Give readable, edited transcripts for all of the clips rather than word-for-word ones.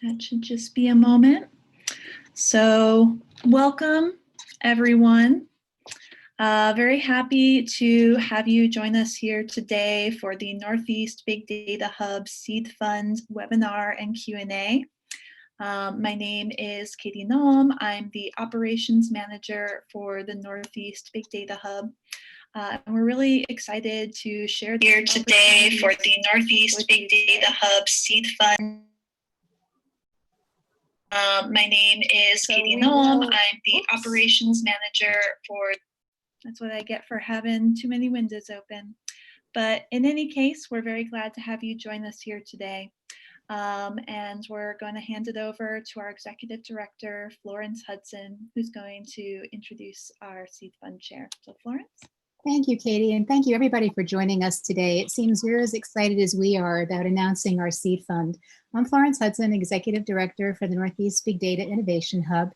That should just be a moment. So welcome, everyone. Very happy to have you join us here today for the Northeast Big Data Hub Seed Fund webinar and Q&A. My name is Katie Noam. I'm the Operations Manager for the Northeast Big Data Hub. And we're really excited to share here today for the Northeast Big Data Hub Seed Fund. My name is Katie Noam. I'm the Operations Manager for, that's what I get for having too many windows open. But in any case, we're very glad to have you join us here today. And we're going to hand it over to our Executive Director, Florence Hudson, who's going to introduce our Seed Fund Chair. So Florence. Thank you, Katie, and thank you everybody for joining us today. It seems you're as excited as we are about announcing our Seed Fund. I'm Florence Hudson, Executive Director for the Northeast Big Data Innovation Hub,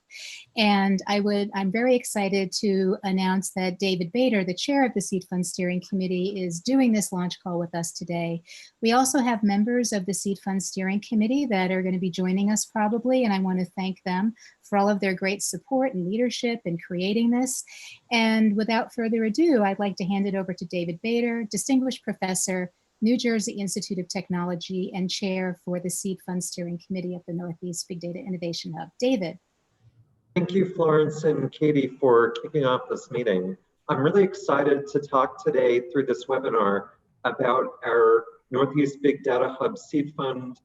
and I'm very excited to announce that David Bader, the chair of the Seed Fund Steering Committee, is doing this launch call with us today. We also have members of the Seed Fund Steering Committee that are going to be joining us probably, and I want to thank them for all of their great support and leadership in creating this. And without further ado, I'd like to hand it over to David Bader, Distinguished Professor, New Jersey Institute of Technology, and Chair for the Seed Fund Steering Committee at the Northeast Big Data Innovation Hub. David. Thank you, Florence and Katie, for kicking off this meeting. I'm really excited to talk today through this webinar about our Northeast Big Data Hub Seed Fund.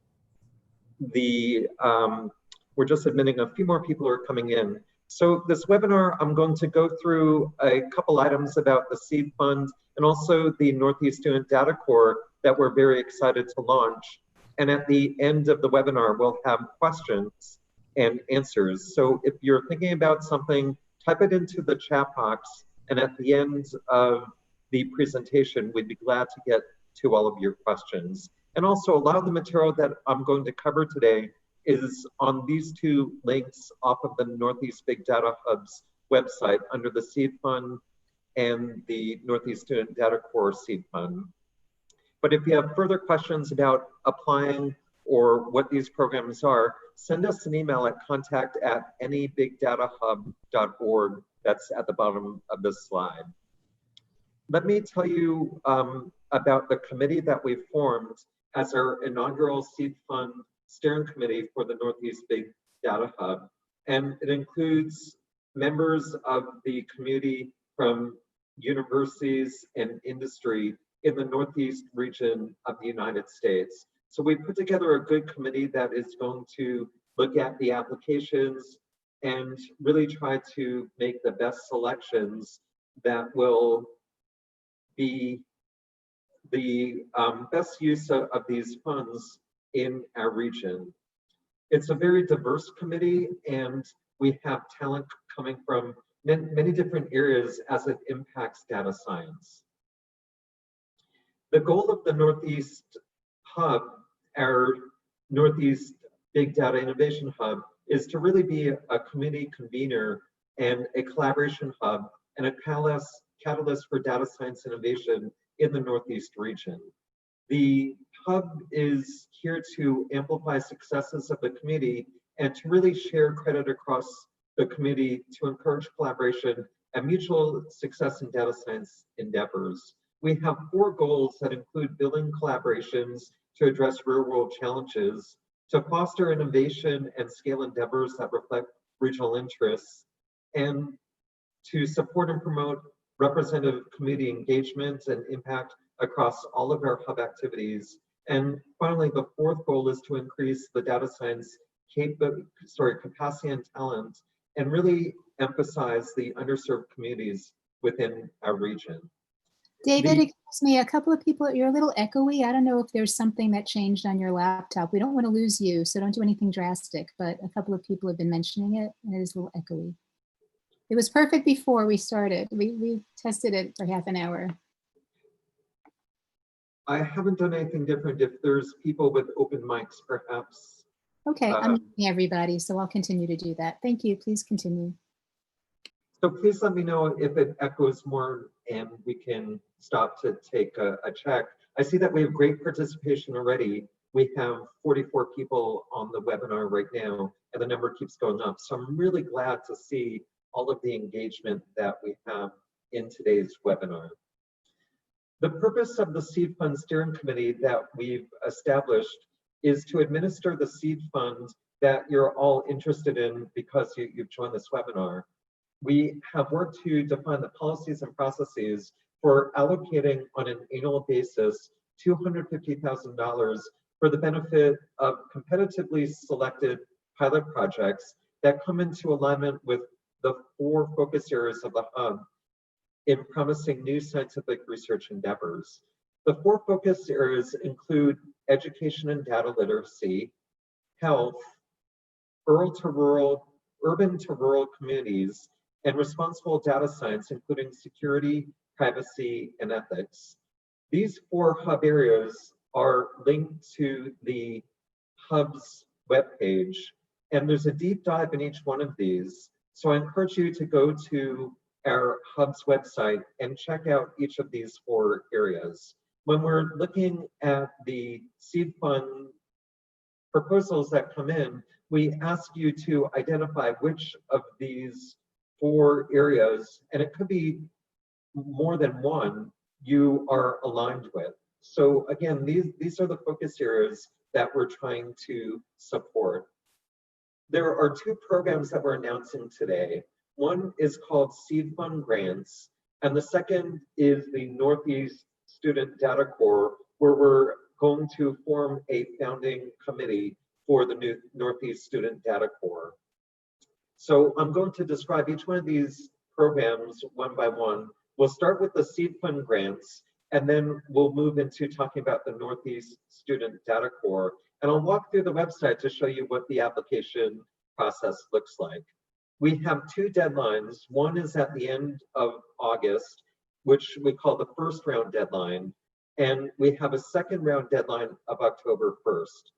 We're just admitting a few more people are coming in. So this webinar, I'm going to go through a couple items about the Seed Fund and also the Northeast Student Data Corps that we're very excited to launch. And at the end of the webinar, we'll have questions and answers. So if you're thinking about something, type it into the chat box. And at the end of the presentation, we'd be glad to get to all of your questions. And also a lot of the material that I'm going to cover today is on these two links off of the Northeast Big Data Hub's website under the Seed Fund and the Northeast Student Data Corps Seed Fund. But if you have further questions about applying or what these programs are, send us an email at contact@anybigdatahub.org. That's at the bottom of this slide. Let me tell you about the committee that we've formed as our inaugural Seed Fund Steering Committee for the Northeast Big Data Hub. And it includes members of the community from universities and industry in the Northeast region of the United States. So we put together a good committee that is going to look at the applications and really try to make the best selections that will be the best use of these funds in our region. It's a very diverse committee, and we have talent coming from many different areas as it impacts data science. The goal of the Northeast Hub, our Northeast Big Data Innovation Hub, is to really be a community convener and a collaboration hub and a catalyst for data science innovation in the Northeast region. The hub is here to amplify successes of the community and to really share credit across the community to encourage collaboration and mutual success in data science endeavors. We have 4 goals that include building collaborations to address real-world challenges, to foster innovation and scale endeavors that reflect regional interests, and to support and promote representative community engagement and impact across all of our hub activities. And finally, the 4th goal is to increase the data science capacity and talent and really emphasize the underserved communities within our region. David, excuse me, a couple of people, you're a little echoey. I don't know if there's something that changed on your laptop. We don't want to lose you, so don't do anything drastic, but a couple of people have been mentioning it, and it is a little echoey. It was perfect before we started. We tested it for half an hour. I haven't done anything different. If there's people with open mics, perhaps. Okay, I'm muting everybody, so I'll continue to do that. Thank you. Please continue. So please let me know if it echoes more and we can stop to take a check. I see that we have great participation already. We have 44 people on the webinar right now, and the number keeps going up. So I'm really glad to see all of the engagement that we have in today's webinar. The purpose of the Seed Fund Steering Committee that we've established is to administer the seed fund that you're all interested in because you've joined this webinar. We have worked to define the policies and processes for allocating on an annual basis $250,000 for the benefit of competitively selected pilot projects that come into alignment with the 4 focus areas of the hub in promising new scientific research endeavors. The 4 focus areas include education and data literacy, health, urban to rural communities, and responsible data science, including security, privacy, and ethics. These 4 hub areas are linked to the hub's webpage, and there's a deep dive in each one of these. So I encourage you to go to our hub's website and check out each of these 4 areas. When we're looking at the seed fund proposals that come in, we ask you to identify which of these 4 areas, and it could be more than one, you are aligned with. So again, these are the focus areas that we're trying to support. There are 2 programs that we're announcing today. One is called Seed Fund Grants, and the second is the Northeast Student Data Corps, where we're going to form a founding committee for the new Northeast Student Data Corps. So I'm going to describe each one of these programs one by one. We'll start with the Seed Fund Grants, and then we'll move into talking about the Northeast Student Data Corps. And I'll walk through the website to show you what the application process looks like. We have 2 deadlines. One is at the end of August, which we call the first round deadline, and we have a second round deadline of October 1st.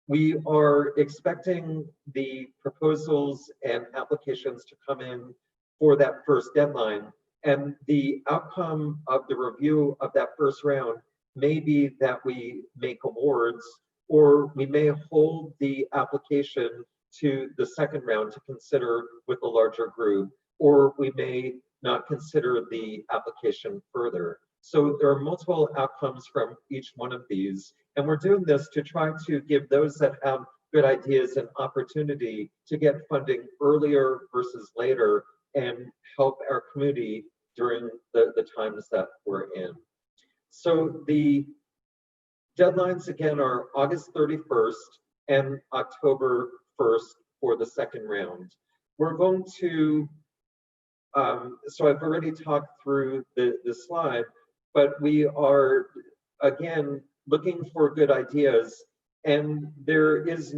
We are expecting the proposals and applications to come in for that first deadline, and the outcome of the review of that first round may be that we make awards, or we may hold the application to the second round to consider with a larger group, or we may not consider the application further. So there are multiple outcomes from each one of these, and we're doing this to try to give those that have good ideas an opportunity to get funding earlier versus later and help our community during the times that we're in. So the deadlines again are August 31st and October 1st for the second round. We're going to, so I've already talked through the slide, but we are, again, looking for good ideas, and there is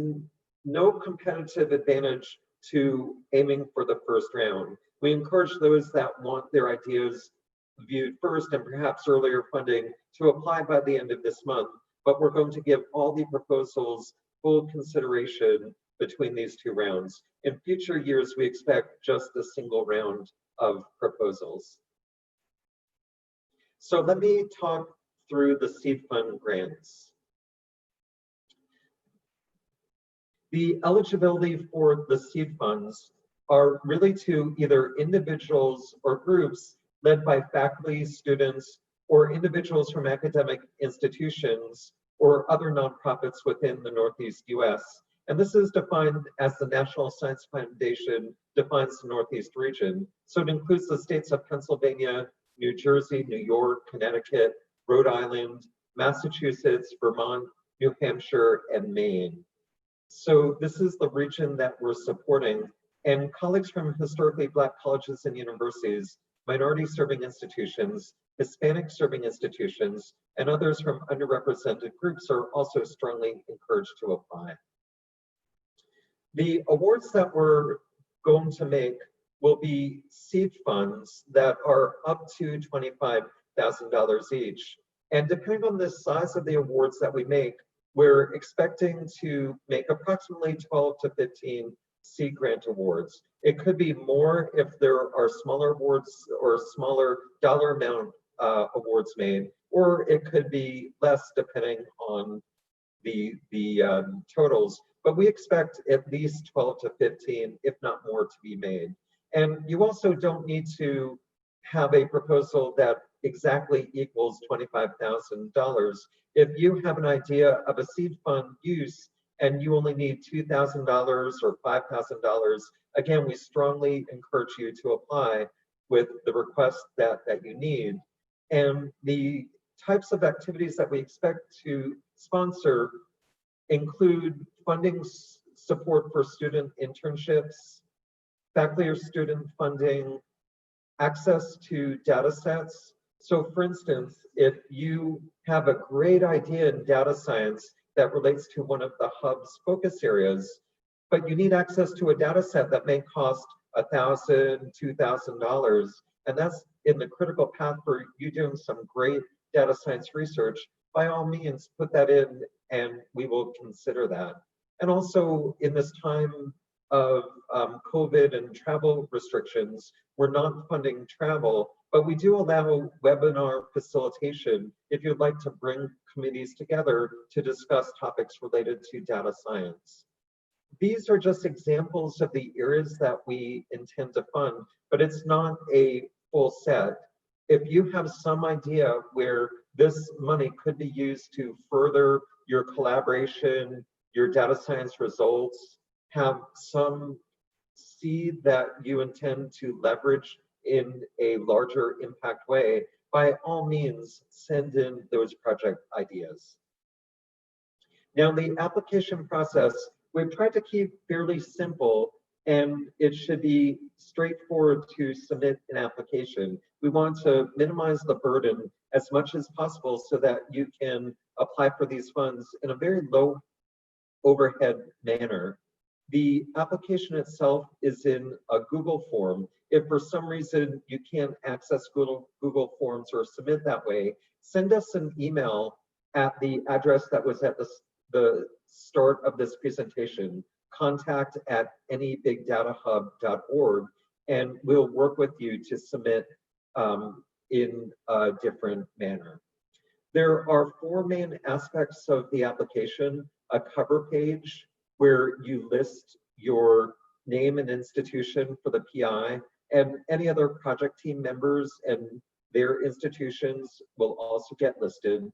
no competitive advantage to aiming for the first round. We encourage those that want their ideas viewed first and perhaps earlier funding to apply by the end of this month, but we're going to give all the proposals full consideration between these 2 rounds. In future years, we expect just a single round of proposals. So let me talk through the seed fund grants. The eligibility for the seed funds are really to either individuals or groups led by faculty, students, or individuals from academic institutions or other nonprofits within the Northeast US. And this is defined as the National Science Foundation defines the Northeast region. So it includes the states of Pennsylvania, New Jersey, New York, Connecticut, Rhode Island, Massachusetts, Vermont, New Hampshire, and Maine. So this is the region that we're supporting, and colleagues from historically Black colleges and universities, minority serving institutions, Hispanic serving institutions, and others from underrepresented groups are also strongly encouraged to apply. The awards that we're going to make will be seed funds that are up to $25,000 each. And depending on the size of the awards that we make, we're expecting to make approximately 12 to 15 seed grant awards. It could be more if there are smaller awards or smaller dollar amount awards made, or it could be less depending on the totals, but we expect at least 12 to 15, if not more, to be made. And you also don't need to have a proposal that exactly equals $25,000. If you have an idea of a seed fund use and you only need $2,000 or $5,000, again, we strongly encourage you to apply with the request that you need. And the types of activities that we expect to sponsor include funding support for student internships, faculty or student funding, access to data sets. So for instance, if you have a great idea in data science that relates to one of the hub's focus areas, but you need access to a data set that may cost $1,000, $2,000, and that's in the critical path for you doing some great data science research, by all means, put that in and we will consider that. And also in this time of COVID and travel restrictions, we're not funding travel, but we do allow webinar facilitation if you'd like to bring committees together to discuss topics related to data science. These are just examples of the areas that we intend to fund, but it's not a full set. If you have some idea where this money could be used to further your collaboration, your data science results, have some seed that you intend to leverage in a larger impact way, by all means, send in those project ideas. Now, the application process, we've tried to keep fairly simple, and it should be straightforward to submit an application. We want to minimize the burden as much as possible so that you can apply for these funds in a very low overhead manner. The application itself is in a Google form. If for some reason you can't access Google Forms or submit that way, send us an email at the address that was at the start of this presentation, contact@anybigdatahub.org, and we'll work with you to submit in a different manner. There are 4 main aspects of the application: a cover page where you list your name and institution for the PI, and any other project team members and their institutions will also get listed.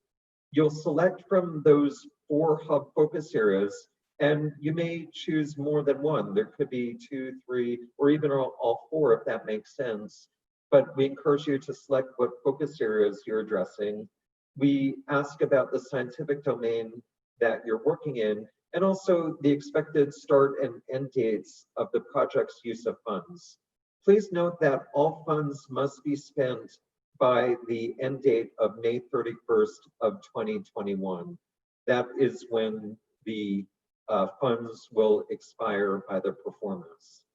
You'll select from those 4 hub focus areas, and you may choose more than one. There could be 2, 3, or even all 4 if that makes sense. But we encourage you to select what focus areas you're addressing. We ask about the scientific domain that you're working in, and also the expected start and end dates of the project's use of funds. Please note that all funds must be spent by the end date of May 31st of 2021. That is when the funds will expire by their performance.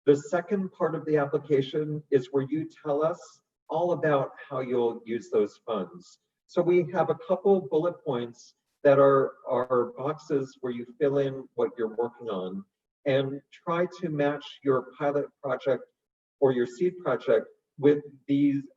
The second part of the application is where you tell us all about how you'll use those funds. So we have a couple bullet points that are boxes where you fill in what you're working on and try to match your pilot project or your seed project with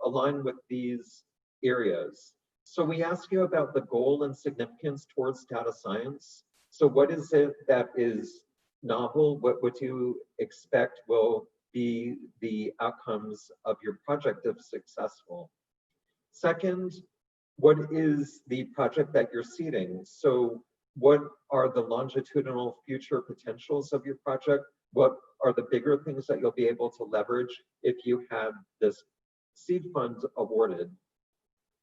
align with these areas. So we ask you about the goal and significance towards data science. So what is it that is novel? What would you expect will be the outcomes of your project if successful? Second, what is the project that you're seeding? So what are the longitudinal future potentials of your project? What are the bigger things that you'll be able to leverage if you had this seed fund awarded?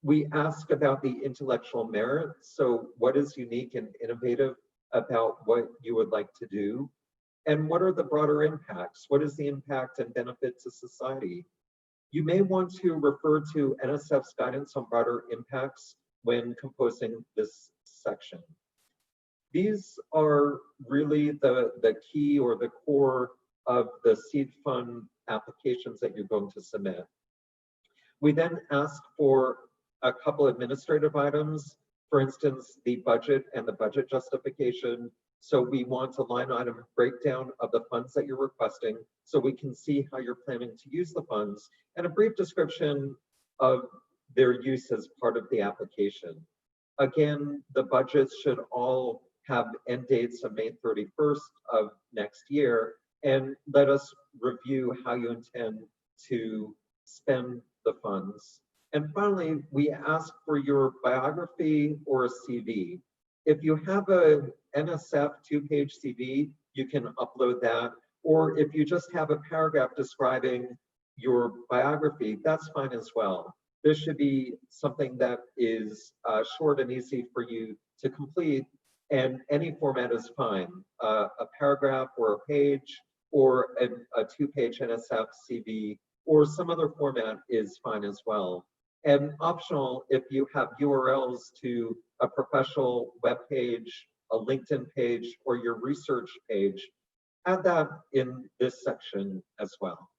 We ask about the intellectual merit. So what is unique and innovative about what you would like to do? And what are the broader impacts? What is the impact and benefit to society? You may want to refer to NSF's guidance on broader impacts when composing this section. These are really the key or the core of the seed fund applications that you're going to submit. We then ask for a couple administrative items, for instance, the budget and the budget justification. So we want a line item breakdown of the funds that you're requesting so we can see how you're planning to use the funds, and a brief description of their use as part of the application. Again, the budgets should all have end dates of May 31st of next year, and let us review how you intend to spend the funds. And finally, we ask for your biography or a CV. If you have a NSF 2-page CV, you can upload that. Or if you just have a paragraph describing your biography, that's fine as well. This should be something that is short and easy for you to complete, and any format is fine. A paragraph or a page or a 2-page NSF CV or some other format is fine as well. And optional, if you have URLs to a professional web page, a LinkedIn page, or your research page, add that in this section as well.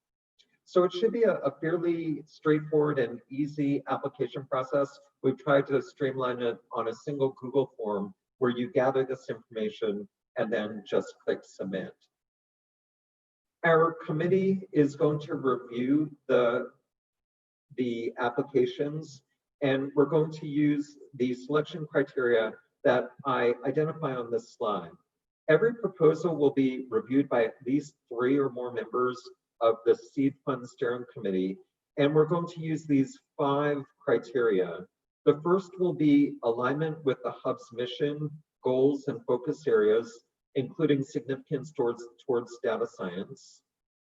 So it should be a fairly straightforward and easy application process. We've tried to streamline it on a single Google form where you gather this information and then just click submit. Our committee is going to review the applications, and we're going to use the selection criteria that I identify on this slide. Every proposal will be reviewed by at least 3 or more members of the Seed Fund Steering Committee, and we're going to use these 5 criteria. The first will be alignment with the Hub's mission, goals, and focus areas, including significance towards data science.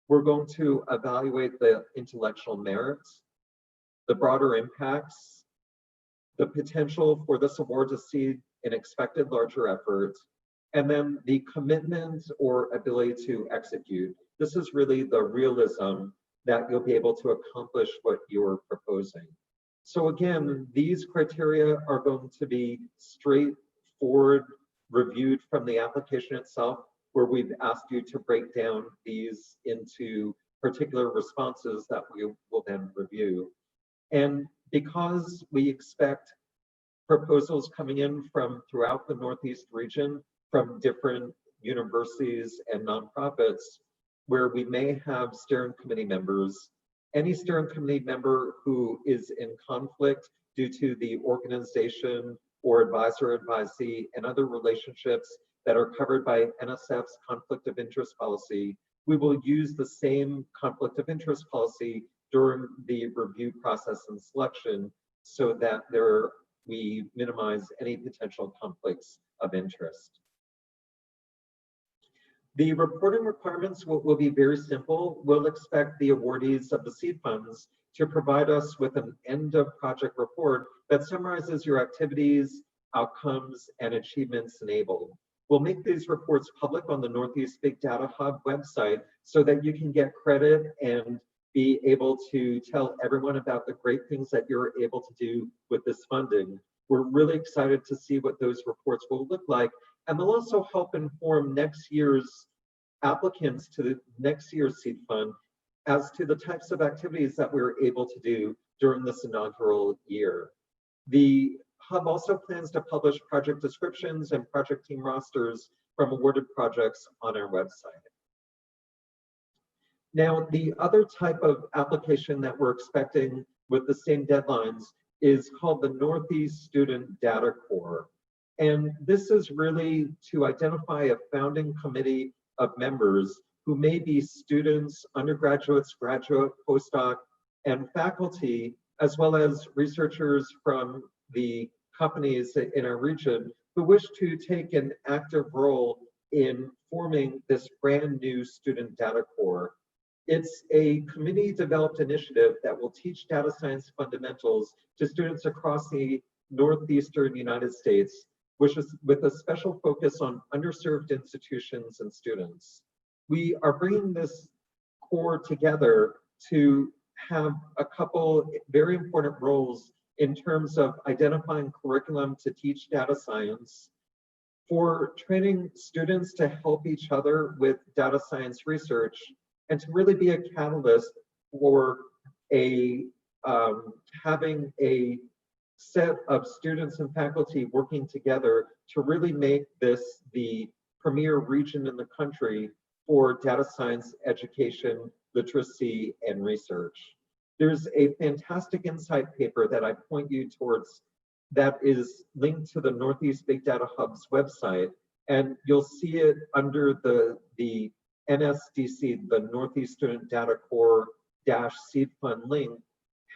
We're going to evaluate the intellectual merits, the broader impacts, the potential for this award to see an expected larger effort, and then the commitment or ability to execute. This is really the realism that you'll be able to accomplish what you're proposing. So again, these criteria are going to be straightforward, reviewed from the application itself, where we've asked you to break down these into particular responses that we will then review. And because we expect proposals coming in from throughout the Northeast region, from different universities and nonprofits, where we may have steering committee members, any steering committee member who is in conflict due to the organization or advisor-advisee and other relationships that are covered by NSF's conflict of interest policy, we will use the same conflict of interest policy during the review process and selection so that we minimize any potential conflicts of interest. The reporting requirements will be very simple. We'll expect the awardees of the seed funds to provide us with an end of project report that summarizes your activities, outcomes, and achievements enabled. We'll make these reports public on the Northeast Big Data Hub website so that you can get credit and be able to tell everyone about the great things that you're able to do with this funding. We're really excited to see what those reports will look like, and they'll also help inform next year's applicants to the next year's seed fund as to the types of activities that we're able to do during this inaugural year. The Hub also plans to publish project descriptions and project team rosters from awarded projects on our website. Now, the other type of application that we're expecting with the same deadlines is called the Northeast Student Data Corps. And this is really to identify a founding committee of members who may be students, undergraduates, graduate, postdoc, and faculty, as well as researchers from the companies in our region who wish to take an active role in forming this brand new student data corps. It's a committee-developed initiative that will teach data science fundamentals to students across the Northeastern United States, which is with a special focus on underserved institutions and students. We are bringing this core together to have a couple very important roles in terms of identifying curriculum to teach data science, for training students to help each other with data science research, and to really be a catalyst for having a set of students and faculty working together to really make this the premier region in the country for data science education, literacy, and research. There's a fantastic insight paper that I point you towards that is linked to the Northeast Big Data Hub's website, and you'll see it under the NSDC, the Northeast Student Data Corps Seed Fund link,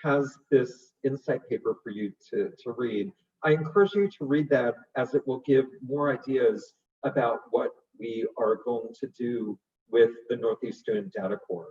has this insight paper for you to read. I encourage you to read that, as it will give more ideas about what we are going to do with the Northeast Student Data Corps.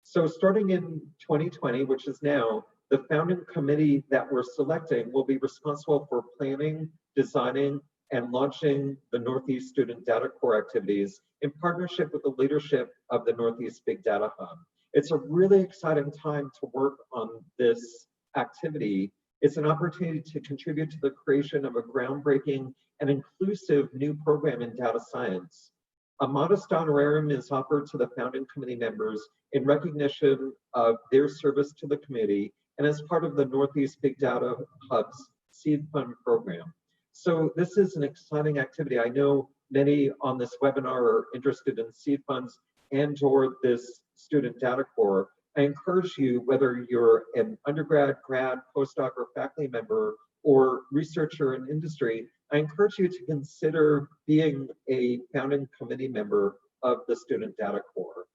So starting in 2020, which is now, the founding committee that we're selecting will be responsible for planning, designing, and launching the Northeast Student Data Corps activities in partnership with the leadership of the Northeast Big Data Hub. It's a really exciting time to work on this activity. It's an opportunity to contribute to the creation of a groundbreaking and inclusive new program in data science. A modest honorarium is offered to the founding committee members in recognition of their service to the community and as part of the Northeast Big Data Hub's Seed Fund program. So this is an exciting activity. I know many on this webinar are interested in seed funds and/or this Student Data Corps. I encourage you, whether you're an undergrad, grad, postdoc, or faculty member, or researcher in industry, I encourage you to consider being a founding committee member of the Student Data Corps.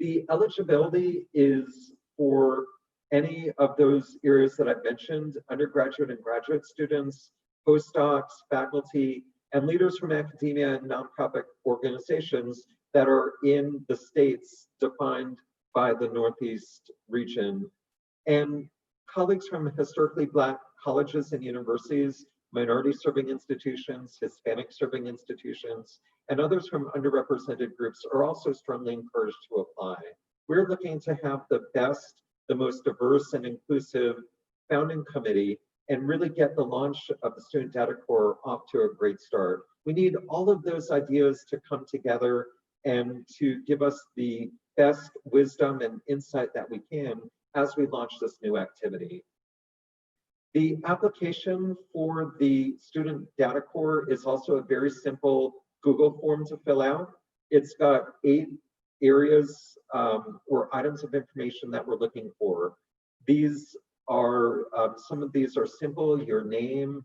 The eligibility is for any of those areas that I've mentioned: undergraduate and graduate students, postdocs, faculty, and leaders from academia and nonprofit organizations that are in the states defined by the Northeast region, and colleagues from historically Black colleges and universities, minority serving institutions, Hispanic serving institutions, and others from underrepresented groups are also strongly encouraged to apply. We're looking to have the best, the most diverse and inclusive founding committee and really get the launch of the Student Data Corps off to a great start. We need all of those ideas to come together and to give us the best wisdom and insight that we can as we launch this new activity. The application for the Student Data Corps is also a very simple Google form to fill out. It's got 8 areas or items of information that we're looking for. These are, some of these are simple: your name,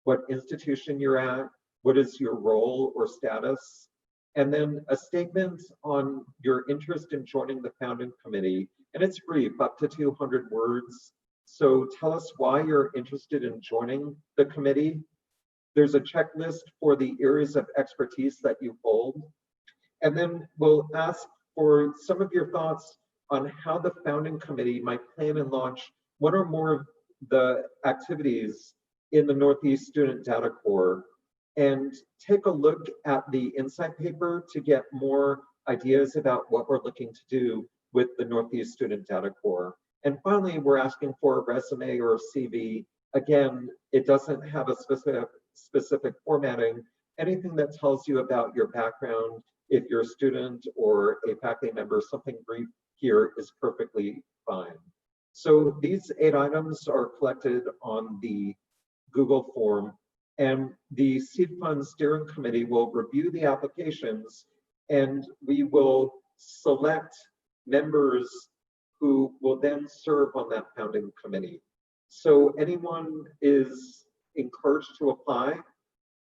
what institution you're at, what is your role or status, and then a statement on your interest in joining the founding committee. And it's brief, up to 200 words. So tell us why you're interested in joining the committee. There's a checklist for the areas of expertise that you hold. And then we'll ask for some of your thoughts on how the founding committee might plan and launch one or more of the activities in the Northeast Student Data Corps, and take a look at the insight paper to get more ideas about what we're looking to do with the Northeast Student Data Corps. And finally, we're asking for a resume or a CV. Again, it doesn't have a specific formatting. Anything that tells you about your background, if you're a student or a faculty member, something brief here is perfectly fine. So these 8 items are collected on the Google form, and the Seed Fund Steering Committee will review the applications, and we will select members who will then serve on that founding committee. So anyone is encouraged to apply.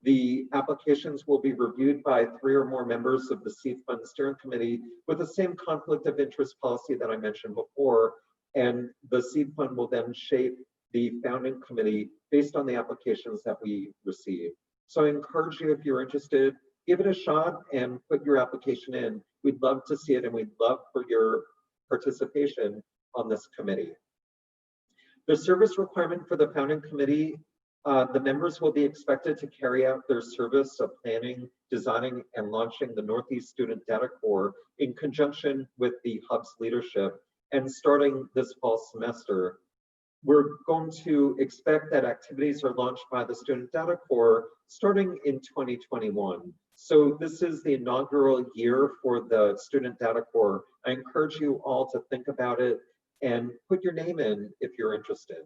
The applications will be reviewed by 3 or more members of the Seed Fund Steering Committee with the same conflict of interest policy that I mentioned before, and the Seed Fund will then shape the founding committee based on the applications that we receive. So I encourage you, if you're interested, give it a shot and put your application in. We'd love to see it, and we'd love for your participation on this committee. The service requirement for the founding committee: the members will be expected to carry out their service of planning, designing, and launching the Northeast Student Data Corps in conjunction with the Hub's leadership, and starting this fall semester. We're going to expect that activities are launched by the Student Data Corps starting in 2021. So this is the inaugural year for the Student Data Corps. I encourage you all to think about it and put your name in if you're interested.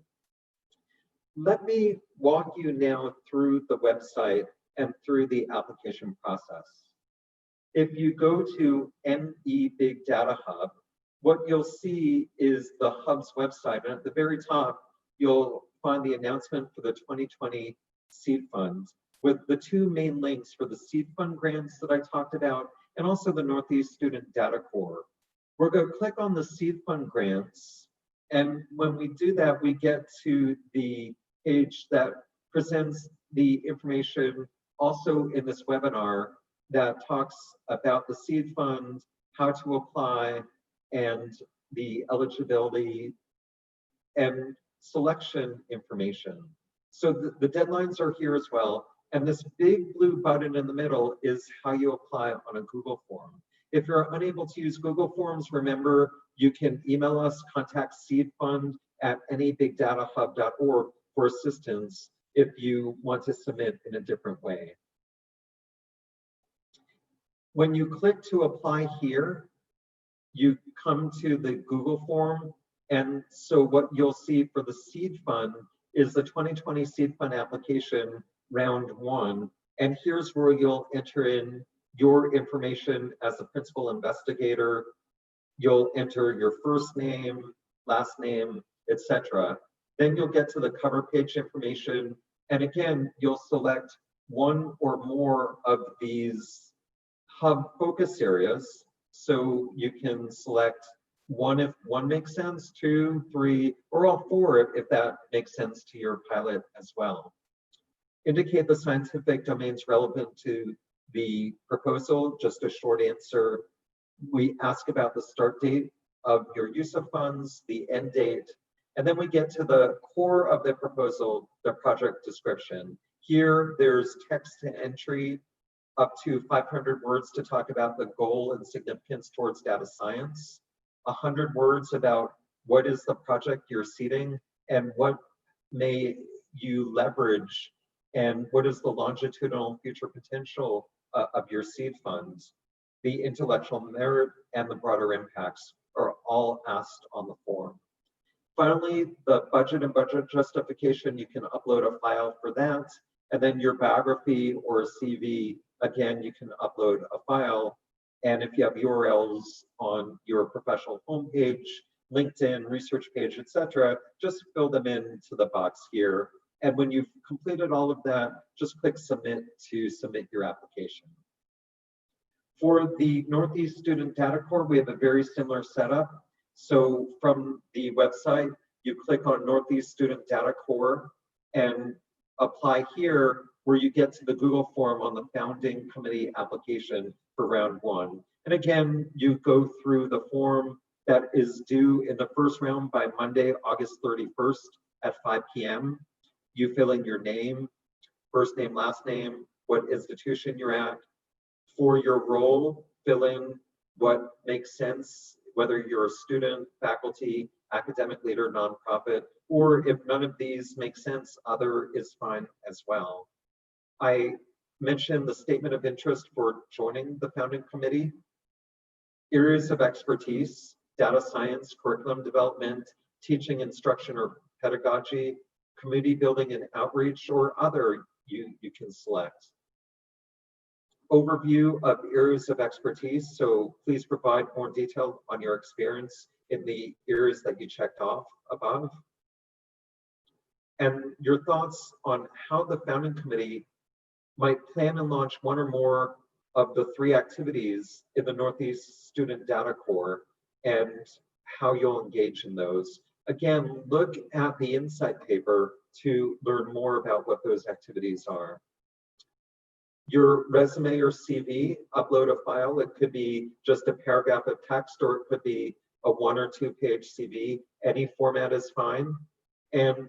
Let me walk you now through the website and through the application process. If you go to NE Big Data Hub, what you'll see is the Hub's website, and at the very top, you'll find the announcement for the 2020 Seed Fund with the two main links for the Seed Fund grants that I talked about and also the Northeast Student Data Core. We're going to click on the Seed Fund grants, and when we do that, we get to the page that presents the information also in this webinar that talks about the Seed Fund, how to apply, and the eligibility and selection information. So the deadlines are here as well. And this big blue button in the middle is how you apply on a Google form. If you're unable to use Google Forms, remember, you can email us, contact seedfund@anybigdatahub.org for assistance if you want to submit in a different way. When you click to apply here, you come to the Google form. And so what you'll see for the Seed Fund is the 2020 Seed Fund application round 1. And here's where you'll enter in your information as a principal investigator. You'll enter your first name, last name, etc. Then you'll get to the cover page information. And again, you'll select one or more of these hub focus areas. So you can select one if one makes sense, 2, 3, or all 4 if that makes sense to your pilot as well. Indicate the scientific domains relevant to the proposal, just a short answer. We ask about the start date of your use of funds, the end date, and then we get to the core of the proposal, the project description. Here, there's text to entry up to 500 words to talk about the goal and significance towards data science, 100 words about what is the project you're seeding and what may you leverage and what is the longitudinal future potential of your seed funds. The intellectual merit and the broader impacts are all asked on the form. Finally, the budget and budget justification, you can upload a file for that. And then your biography or a CV, again, you can upload a file. And if you have URLs on your professional homepage, LinkedIn, research page, etc., just fill them into the box here. And when you've completed all of that, just click submit to submit your application. For the Northeast Student Data Core, we have a very similar setup. So from the website, you click on Northeast Student Data Core and apply here, where you get to the Google form on the founding committee application for round 1. And again, you go through the form that is due in the first round by Monday, August 31st at 5 p.m. You fill in your name, first name, last name, what institution you're at. For your role, fill in what makes sense, whether you're a student, faculty, academic leader, nonprofit, or if none of these make sense, other is fine as well. I mentioned the statement of interest for joining the founding committee. Areas of expertise, data science, curriculum development, teaching, instruction, or pedagogy, community building and outreach, or other you can select. Overview of areas of expertise. So please provide more detail on your experience in the areas that you checked off above. And your thoughts on how the founding committee might plan and launch one or more of the 3 activities in the Northeast Student Data Core and how you'll engage in those. Again, look at the insight paper to learn more about what those activities are. Your resume or CV, upload a file. It could be just a paragraph of text, or it could be a 1 or 2 page CV. Any format is fine. And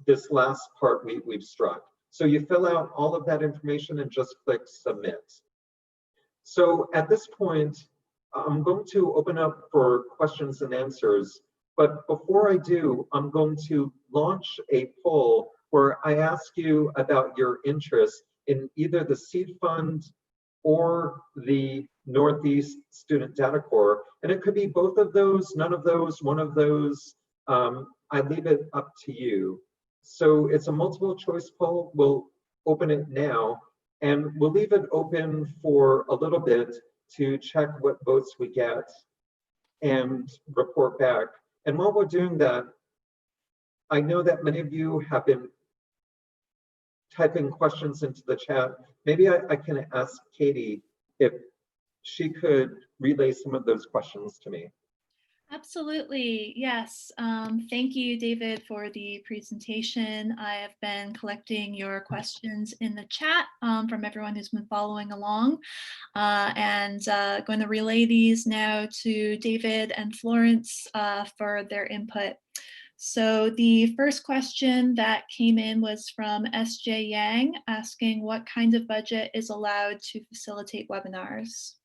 this last part we've struck. So you fill out all of that information and just click submit. So at this point, I'm going to open up for questions and answers. But before I do, I'm going to launch a poll where I ask you about your interest in either the Seed Fund or the Northeast Student Data Core. And it could be both of those, none of those, one of those. I leave it up to you. So it's a multiple choice poll. We'll open it now, and we'll leave it open for a little bit to check what votes we get and report back. And while we're doing that, I know that many of you have been typing questions into the chat. Maybe I can ask Katie if she could relay some of those questions to me. Absolutely, yes. Thank you, David, for the presentation. I have been collecting your questions in the chat from everyone who's been following along, and going to relay these now to David and Florence for their input. So the first question that came in was from S.J. Yang, asking what kind of budget is allowed to facilitate webinars?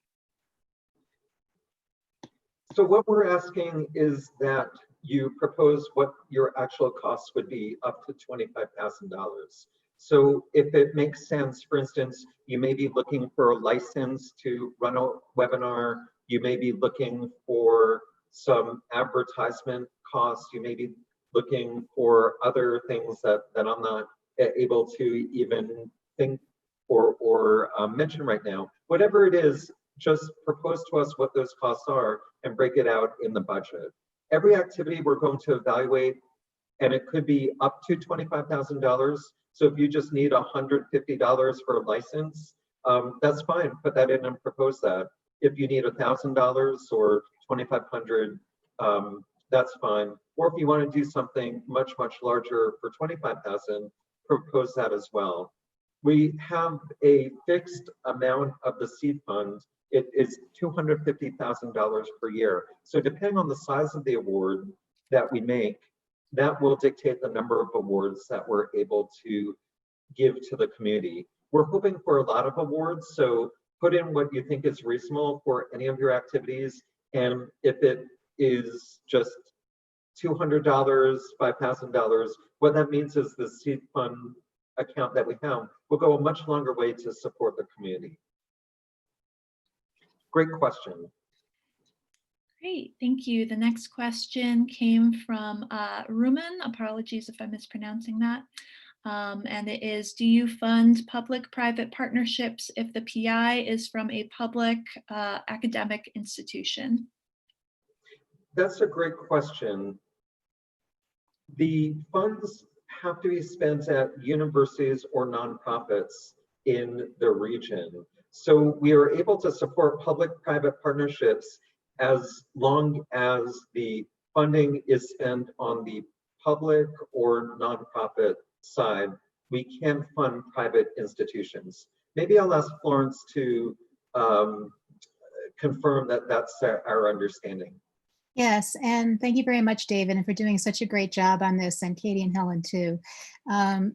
So what we're asking is that you propose what your actual costs would be up to $25,000. So if it makes sense, for instance, you may be looking for a license to run a webinar, you may be looking for some advertisement costs, you may be looking for other things that I'm not able to even think or mention right now. Whatever it is, just propose to us what those costs are and break it out in the budget. Every activity we're going to evaluate, and it could be up to $25,000. So if you just need $150 for a license, that's fine, put that in and propose that. If you need $1,000 or $2,500, that's fine. Or if you want to do something much, much larger for $25,000, propose that as well. We have a fixed amount of the seed fund. It is $250,000 per year. So depending on the size of the award that we make, that will dictate the number of awards that we're able to give to the community. We're hoping for a lot of awards, so put in what you think is reasonable for any of your activities. And if it is just $200, $5,000, what that means is the seed fund account that we have will go a much longer way to support the community. Great question. Great, thank you. The next question came from Ruman. Apologies if I'm mispronouncing that. And it is, do you fund public-private partnerships if the PI is from a public academic institution? That's a great question. The funds have to be spent at universities or nonprofits in the region. So we are able to support public-private partnerships as long as the funding is spent on the public or nonprofit side. We can fund private institutions. Maybe I'll ask Florence to confirm that that's our understanding. Yes, and thank you very much, David, and for doing such a great job on this, and Katie and Helen too.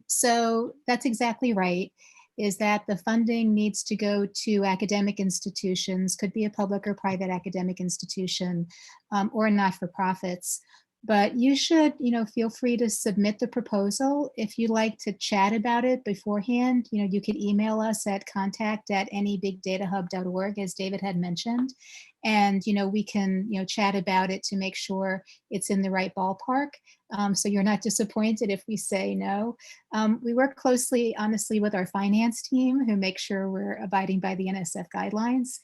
So that's exactly right, is that the funding needs to go to academic institutions, could be a public or private academic institution, or not-for-profits. But you should, feel free to submit the proposal. If you'd like to chat about it beforehand, you could email us at contact@anybigdatahub.org, as David had mentioned. And, we can, chat about it to make sure it's in the right ballpark. So you're not disappointed if we say no. We work closely, honestly, with our finance team who make sure we're abiding by the NSF guidelines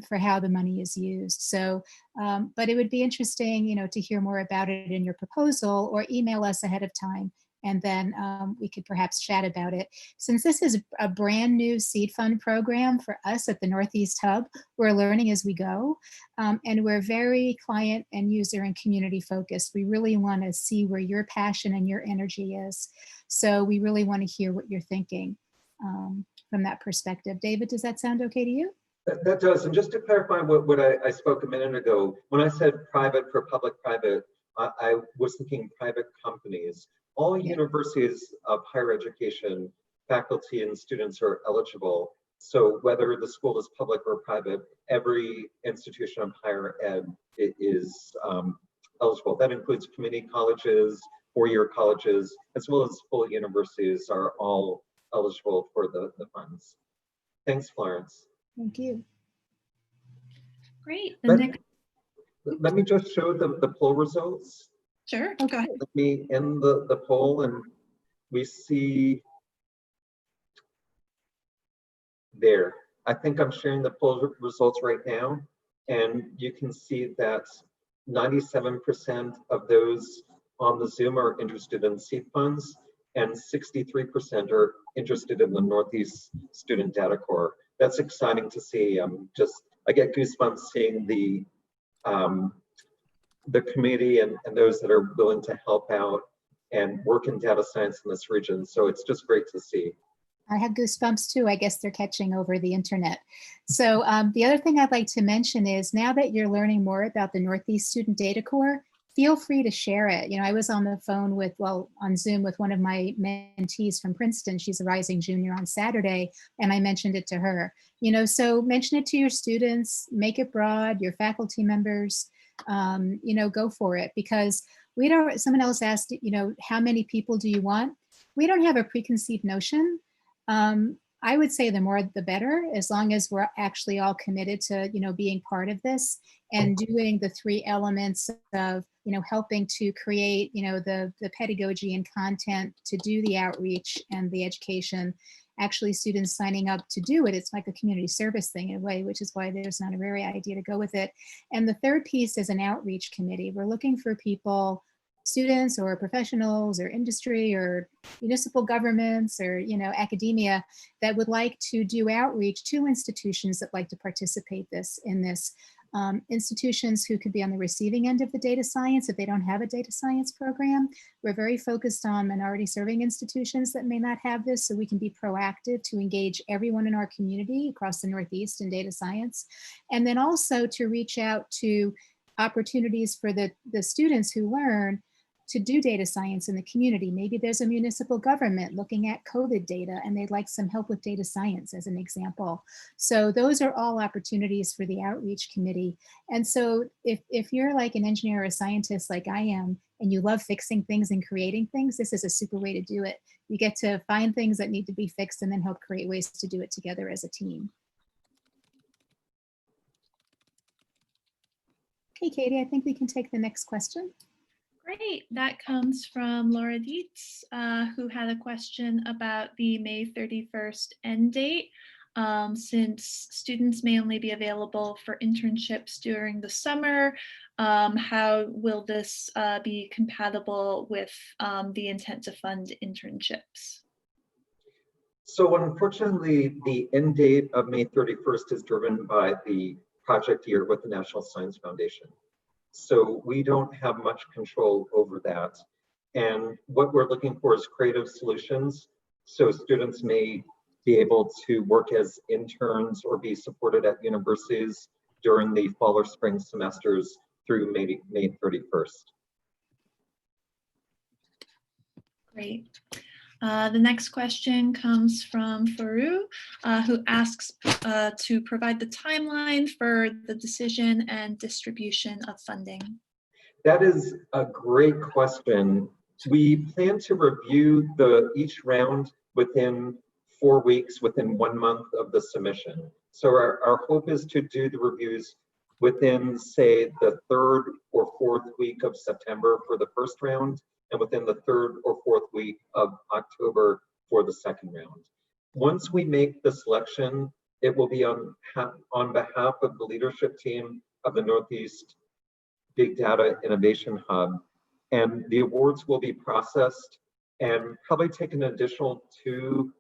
for how the money is used. So, but it would be interesting, to hear more about it in your proposal, or email us ahead of time, and then we could perhaps chat about it. Since this is a brand new seed fund program for us at the Northeast Hub, we're learning as we go, and we're very client and user and community focused. We really want to see where your passion and your energy is. So we really want to hear what you're thinking from that perspective. David, does that sound okay to you? That does. And just to clarify what I spoke a minute ago, when I said private for public-private, I was thinking private companies. All universities of higher education, faculty and students are eligible. So whether the school is public or private, every institution of higher ed is eligible. That includes community colleges, four-year colleges, as well as full universities are all eligible for the funds. Thanks, Florence. Thank you. Great. Let me just show the poll results. Sure, go ahead. Let me end the poll, and we see there. I think I'm sharing the poll results right now, and you can see that 97% of those on the Zoom are interested in seed funds, and 63% are interested in the Northeast Student Data Corps. That's exciting to see. I get goosebumps seeing the community and those that are willing to help out and work in data science in this region. So it's just great to see. I have goosebumps too. I guess they're catching over the internet. So the other thing I'd like to mention is now that you're learning more about the Northeast Student Data Corps, feel free to share it. You know, I was on the phone with, on Zoom with one of my mentees from Princeton. She's a rising junior on Saturday, and I mentioned it to her. You know, so mention it to your students, make it broad, your faculty members, you know, go for it, because we don't, someone else asked, you know, how many people do you want? We don't have a preconceived notion. I would say the more the better, as long as we're actually all committed to, you know, being part of this and doing the three elements of, you know, helping to create, you know, the pedagogy and content, to do the outreach and the education, actually students signing up to do it. It's like a community service thing in a way, which is why there's not a very idea to go with it. And the third piece is an outreach committee. We're looking for people, students or professionals or industry or municipal governments or, you know, academia that would like to do outreach to institutions that like to participate in this. Institutions who could be on the receiving end of the data science if they don't have a data science program. We're very focused on minority serving institutions that may not have this, so we can be proactive to engage everyone in our community across the Northeast in data science. And then also to reach out to opportunities for the students who learn to do data science in the community. Maybe there's a municipal government looking at COVID data and they'd like some help with data science as an example. So those are all opportunities for the outreach committee. And so if you're like an engineer or a scientist like I am, and you love fixing things and creating things, this is a super way to do it. You get to find things that need to be fixed and then help create ways to do it together as a team. Okay, Katie, I think we can take the next question. Great. That comes from Laura Dietz, who had a question about the May 31st end date. Since students may only be available for internships during the summer, how will this be compatible with the intent to fund internships? So unfortunately, the end date of May 31st is driven by the project year with the National Science Foundation. So we don't have much control over that. And what we're looking for is creative solutions. So students may be able to work as interns or be supported at universities during the fall or spring semesters through May 31st. Great. The next question comes from Faru, who asks to provide the timeline for the decision and distribution of funding. That is a great question. We plan to review each round within 4 weeks, within 1 month of the submission. So our hope is to do the reviews within, say, the 3rd or 4th week of September for the first round, and within the 3rd or 4th week of October for the second round. Once we make the selection, it will be on behalf of the leadership team of the Northeast Big Data Innovation Hub, and the awards will be processed and probably take an additional 2,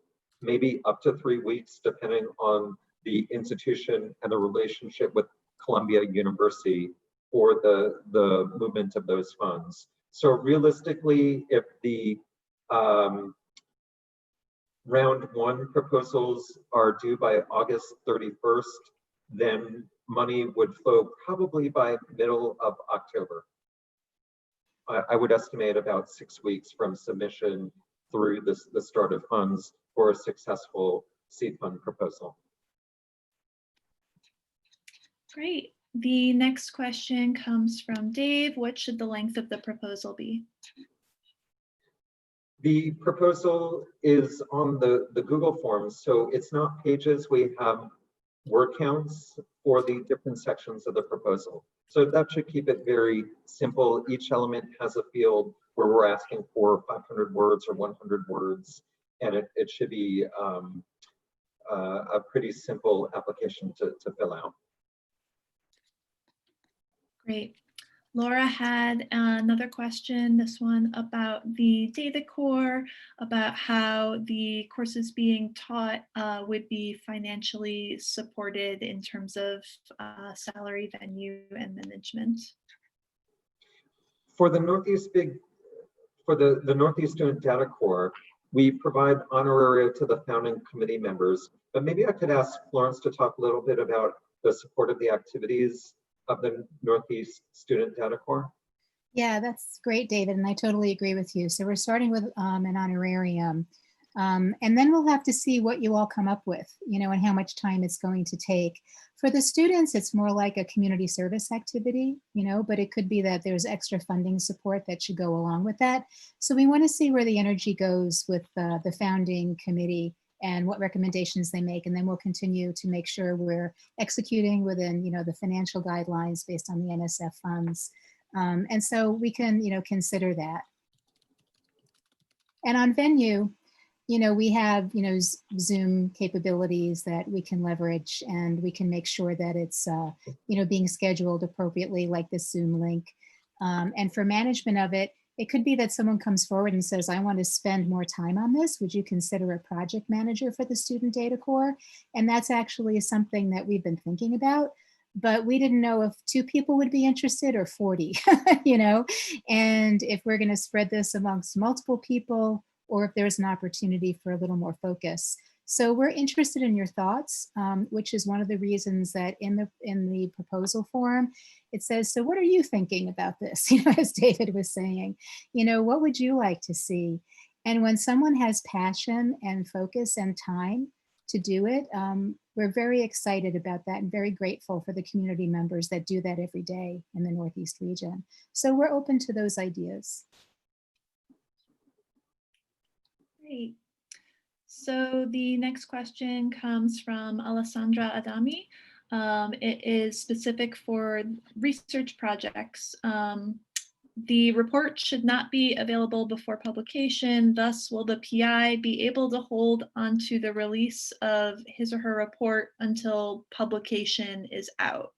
maybe up to 3 weeks, depending on the institution and the relationship with Columbia University for the movement of those funds. So realistically, if the round 1 proposals are due by August 31st, then money would flow probably by middle of October. I would estimate about 6 weeks from submission through the start of funds for a successful seed fund proposal. Great. The next question comes from Dave. What should the length of the proposal be? The proposal is on the Google Forms, so it's not pages. We have word counts for the different sections of the proposal. So that should keep it very simple. Each element has a field where we're asking for 500 words or 100 words, and it should be a pretty simple application to fill out. Great. Laura had another question, this one about the data core, about how the courses being taught would be financially supported in terms of salary, venue, and management. For the Northeast the Northeast Student Data Core, we provide honoraria to the founding committee members, but maybe I could ask Florence to talk a little bit about the support of the activities of the Northeast Student Data Core. Yeah, that's great, David, and I totally agree with you. So we're starting with an honorarium, and then we'll have to see what you all come up with, you know, and how much time it's going to take. For the students, it's more like a community service activity, you know, but it could be that there's extra funding support that should go along with that. So we want to see where the energy goes with the founding committee and what recommendations they make, and then we'll continue to make sure we're executing within, you know, the financial guidelines based on the NSF funds. And so we can, you know, consider that. And on venue, you know, we have, you know, Zoom capabilities that we can leverage, and we can make sure that it's, you know, being scheduled appropriately, like this Zoom link. And for management of it, it could be that someone comes forward and says, I want to spend more time on this. Would you consider a project manager for the Student Data Core? And that's actually something that we've been thinking about, but we didn't know if 2 people would be interested or 40, you know, and if we're going to spread this amongst multiple people, or if there's an opportunity for a little more focus. So we're interested in your thoughts, which is one of the reasons that in the proposal form, it says, so what are you thinking about this? You know, as David was saying, you know, what would you like to see? And when someone has passion and focus and time to do it, we're very excited about that and very grateful for the community members that do that every day in the Northeast region. So we're open to those ideas. Great. So the next question comes from Alessandra Adami. It is specific for research projects. The report should not be available before publication. Thus, will the PI be able to hold onto the release of his or her report until publication is out?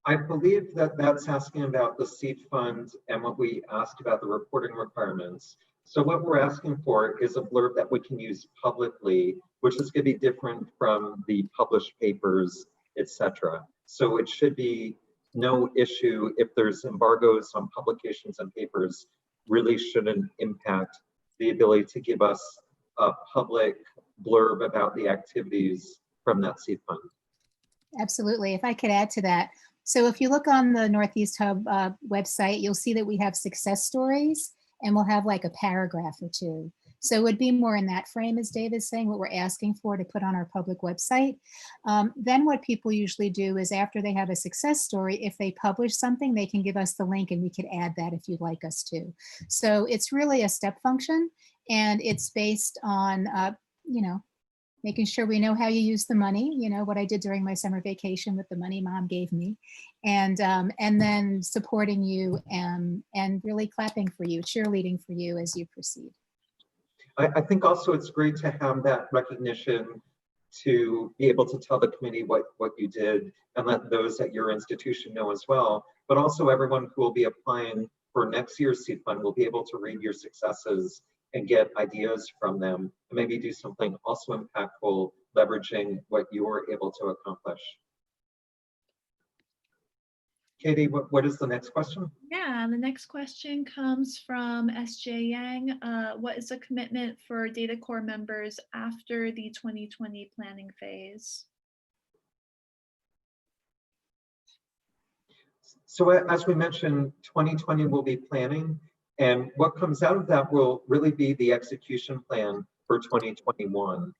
I believe that that's asking about the seed fund and what we asked about the reporting requirements. So what we're asking for is a blurb that we can use publicly, which is going to be different from the published papers, etc. So it should be no issue if there's embargoes on publications and papers. Really shouldn't impact the ability to give us a public blurb about the activities from that seed fund. Absolutely. If I could add to that. So if you look on the Northeast Hub website, you'll see that we have success stories, and we'll have like a paragraph or 2. So it would be more in that frame, as David's saying, what we're asking for to put on our public website. Then what people usually do is after they have a success story, if they publish something, they can give us the link and we could add that if you'd like us to. So it's really a step function, and it's based on, you know, making sure we know how you use the money, you know, what I did during my summer vacation with the money mom gave me, and then supporting you and really clapping for you, cheerleading for you as you proceed. I think also it's great to have that recognition to be able to tell the committee what you did and let those at your institution know as well. But also everyone who will be applying for next year's seed fund will be able to read your successes and get ideas from them, and maybe do something also impactful, leveraging what you were able to accomplish. Katie, what is the next question? Yeah, the next question comes from SJ Yang. What is the commitment for Data Core members after the 2020 planning phase? So as we mentioned, 2020 will be planning, and what comes out of that will really be the execution plan for 2021.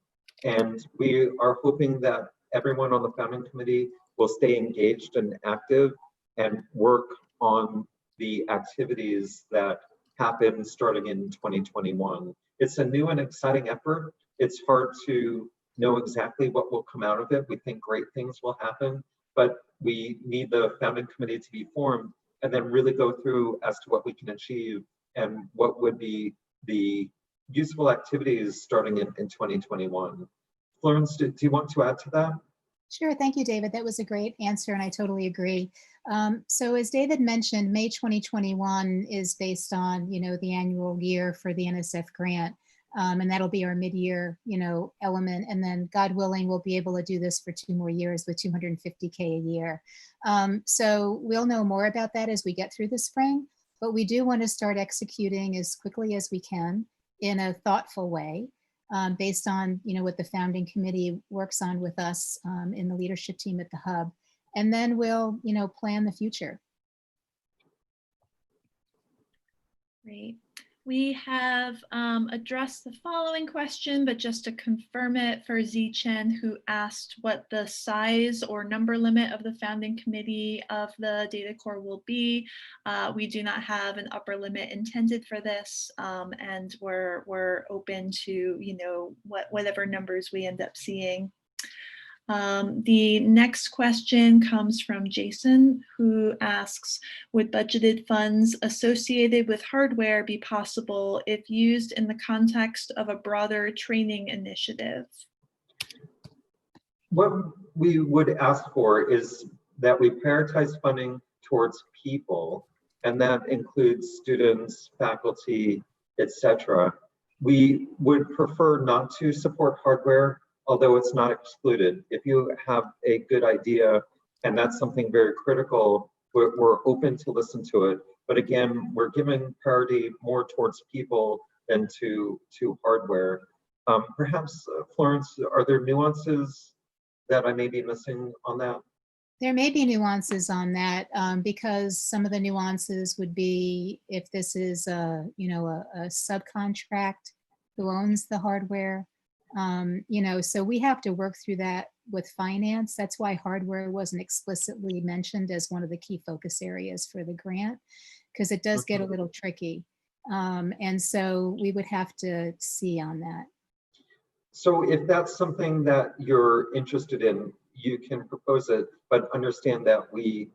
And we are hoping that everyone on the founding committee will stay engaged and active and work on the activities that happen starting in 2021. It's a new and exciting effort. It's hard to know exactly what will come out of it. We think great things will happen, but we need the founding committee to be formed and then really go through as to what we can achieve and what would be the useful activities starting in 2021. Florence, do you want to add to that? Sure. Thank you, David. That was a great answer, and I totally agree. So as David mentioned, May 2021 is based on, the annual year for the NSF grant. And that'll be our mid-year, element. And then God willing, we'll be able to do this for 2 more years with 250K a year. So we'll know more about that as we get through the spring, but we do want to start executing as quickly as we can in a thoughtful way. Based on what the founding committee works on with us in the leadership team at the hub, and then we'll plan the future. Great. We have addressed the following question, but just to confirm it for Z Chen, who asked what the size or number limit of the founding committee of the data core will be. We do not have an upper limit intended for this, and we're open to whatever numbers we end up seeing. The next question comes from Jason, who asks, would budgeted funds associated with hardware be possible if used in the context of a broader training initiative? What we would ask for is that we prioritize funding towards people, and that includes students, faculty, etc. We would prefer not to support hardware, although it's not excluded. If you have a good idea and that's something very critical, we're open to listen to it. But again, we're giving priority more towards people than to hardware. Perhaps, Florence, are there nuances that I may be missing on that? There may be nuances on that because some of the nuances would be if this is a subcontract who owns the hardware. So we have to work through that with finance. That's why hardware wasn't explicitly mentioned as one of the key focus areas for the grant, because it does get a little tricky. And so we would have to see on that. So if that's something that you're interested in, you can propose it, but understand that we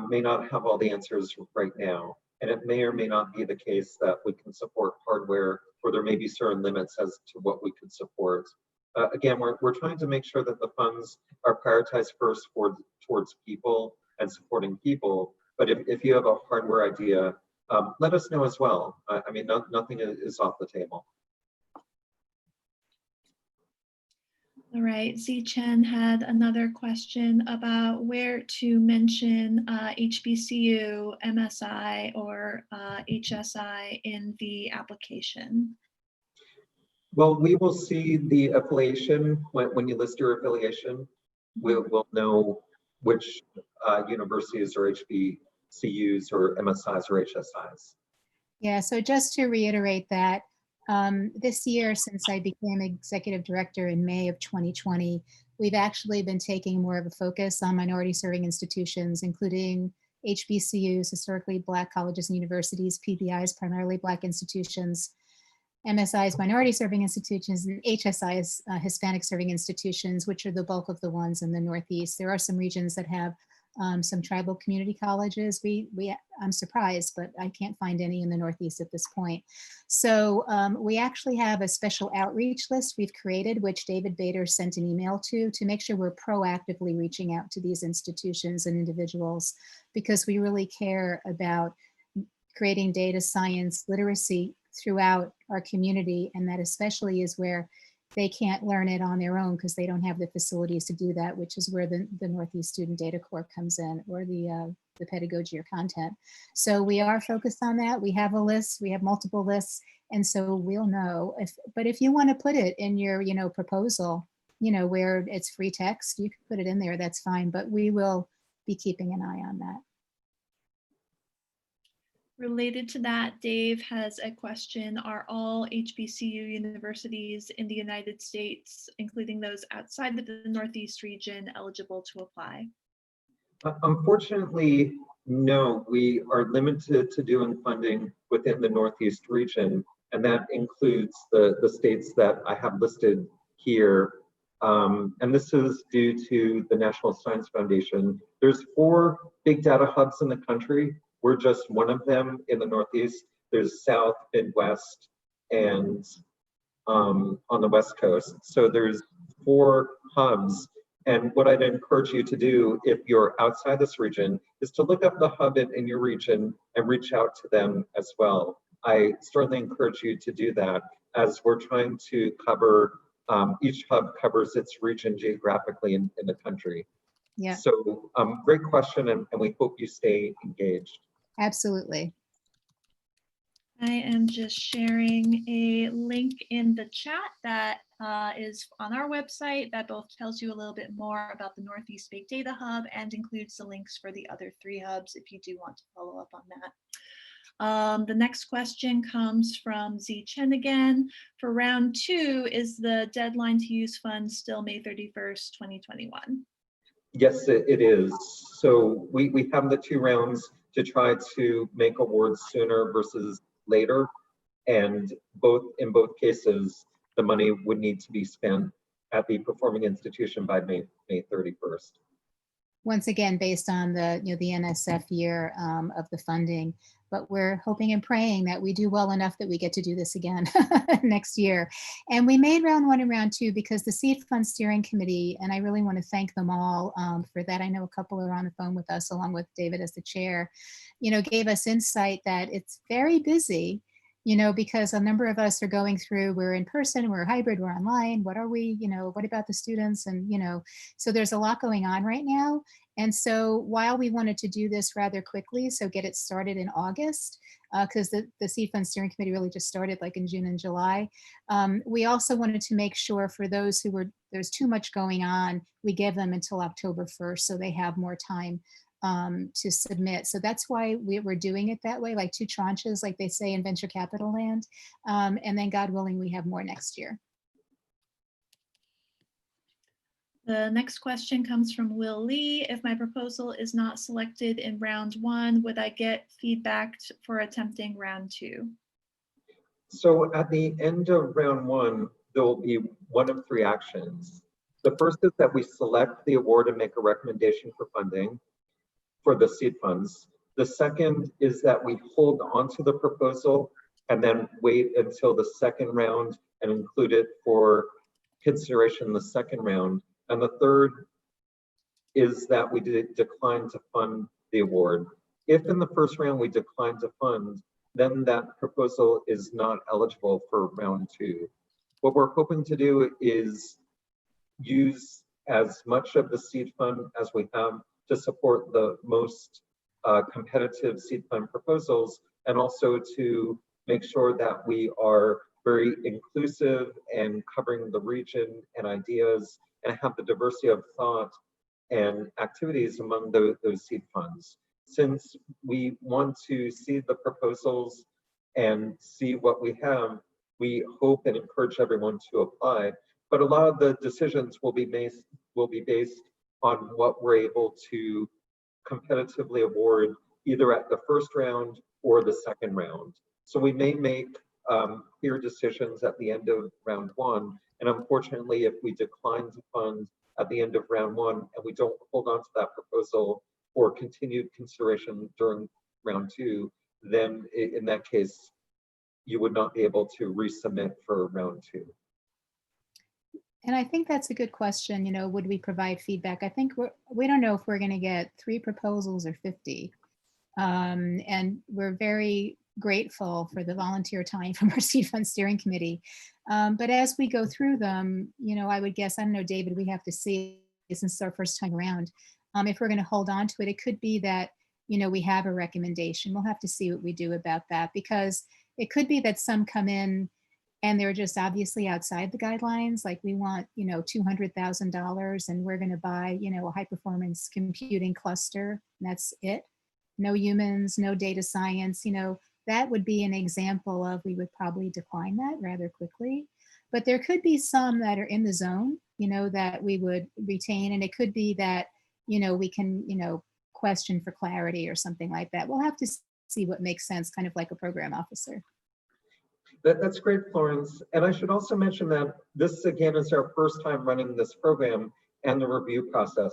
may not have all the answers right now. And it may or may not be the case that we can support hardware, or there may be certain limits as to what we could support. Again, we're trying to make sure that the funds are prioritized first towards people and supporting people. But if you have a hardware idea, let us know as well. I mean, nothing is off the table. All right, Z Chen had another question about where to mention HBCU, MSI, or HSI in the application. Well, we will see the affiliation when you list your affiliation. We'll know which universities or HBCUs or MSIs or HSIs. Yeah, so just to reiterate that, this year, since I became executive director in May of 2020, we've actually been taking more of a focus on minority serving institutions, including HBCUs, historically Black colleges and universities, PBIs, primarily Black institutions, MSIs, minority serving institutions, and HSIs, Hispanic serving institutions, which are the bulk of the ones in the Northeast. There are some regions that have some tribal community colleges. I'm surprised, but I can't find any in the Northeast at this point. So we actually have a special outreach list we've created, which David Bader sent an email to make sure we're proactively reaching out to these institutions and individuals, because we really care about creating data science literacy throughout our community. And that especially is where they can't learn it on their own because they don't have the facilities to do that, which is where the Northeast Student Data Corps comes in, or the pedagogy or content. So we are focused on that. We have a list, we have multiple lists, and so we'll know. But if you want to put it in your proposal, where it's free text, you can put it in there, that's fine, but we will be keeping an eye on that. Related to that, Dave has a question. Are all HBCU universities in the United States, including those outside of the Northeast region, eligible to apply? Unfortunately, no. We are limited to doing funding within the Northeast region, and that includes the states that I have listed here. And this is due to the National Science Foundation. There's 4 big data hubs in the country. We're just one of them in the Northeast. There's South, Midwest, and on the West Coast. So there's 4 hubs, And what I'd encourage you to do if you're outside this region is to look up the hub in your region and reach out to them as well. I certainly encourage you to do that as we're trying to cover, each hub covers its region geographically in the country. Yeah, So great question, and we hope you stay engaged. absolutely. I am just sharing a link in the chat that is on our website that both tells you a little bit more about the Northeast Big Data Hub and includes the links for the other 3 hubs if you do want to follow up on that. The next question comes from Z Chen again. For round 2, is the deadline to use funds still May 31st, 2021? Yes, it is. So we have the 2 rounds to try to make awards sooner versus later. And in both cases, the money would need to be spent at the performing institution by May 31st. Once again, based on the the NSF year of the funding, but we're hoping and praying that we do well enough that we get to do this again next year. And we made round 1 and round 2 because the Seed Fund Steering Committee, and I really want to thank them all for that. I know a couple are on the phone with us along with David as the chair, gave us insight that it's very busy, because a number of us are going through, we're in person, we're hybrid, we're online. What are we, what about the students? And, so there's a lot going on right now. And so while we wanted to do this rather quickly, so get it started in August, because the Seed Fund Steering Committee really just started like in June and July. We also wanted to make sure for those who there's too much going on, we give them until October 1st so they have more time to submit. So that's why we're doing it that way, like 2 tranches, like they say in venture capital land. And then God willing, we have more next year. The next question comes from Will Lee. If my proposal is not selected in round 1, would I get feedback for attempting round 2? So at the end of round 1, there will be one of 3 actions. The first is that we select the award and make a recommendation for funding for the seed funds. The second is that we hold onto the proposal and then wait until the second round and include it for consideration in the second round. And the third is that we decline to fund the award. If in the first round we decline to fund, then that proposal is not eligible for round 2. What we're hoping to do is use as much of the seed fund as we have to support the most competitive seed fund proposals, and also to make sure that we are very inclusive and covering the region and ideas and have the diversity of thought and activities among those seed funds. Since we want to see the proposals and see what we have, we hope and encourage everyone to apply. But a lot of the decisions will be based on what we're able to competitively award either at the first round or the second round. So we may make clear decisions at the end of round 1. And unfortunately, if we decline to fund at the end of round 1 and we don't hold on to that proposal for continued consideration during round 2, then in that case, you would not be able to resubmit for round 2. And I think that's a good question. Would we provide feedback? I think we don't know if we're going to get 3 proposals or 50. And we're very grateful for the volunteer time from our Seed Fund Steering Committee. But as we go through them, I would guess, I don't know, David, we have to see, since it's our first time around, if we're going to hold on to it. It could be that, we have a recommendation. We'll have to see what we do about that, because it could be that some come in and they're just obviously outside the guidelines. Like we want, $200,000 and we're going to buy, a high performance computing cluster. And that's it. No humans, no data science, that would be an example of, we would probably decline that rather quickly. But there could be some that are in the zone, that we would retain. And it could be that, we can, question for clarity or something like that. We'll have to see what makes sense, kind of like a program officer. That's great, Florence. And I should also mention that this, again, is our first time running this program and the review process.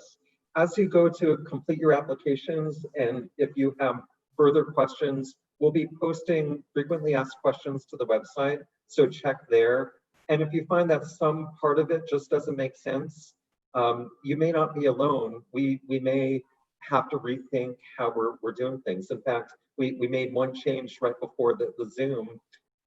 As you go to complete your applications, and if you have further questions, we'll be posting frequently asked questions to the website, so check there. And if you find that some part of it just doesn't make sense, you may not be alone. We may have to rethink how we're doing things. In fact, we made one change right before the Zoom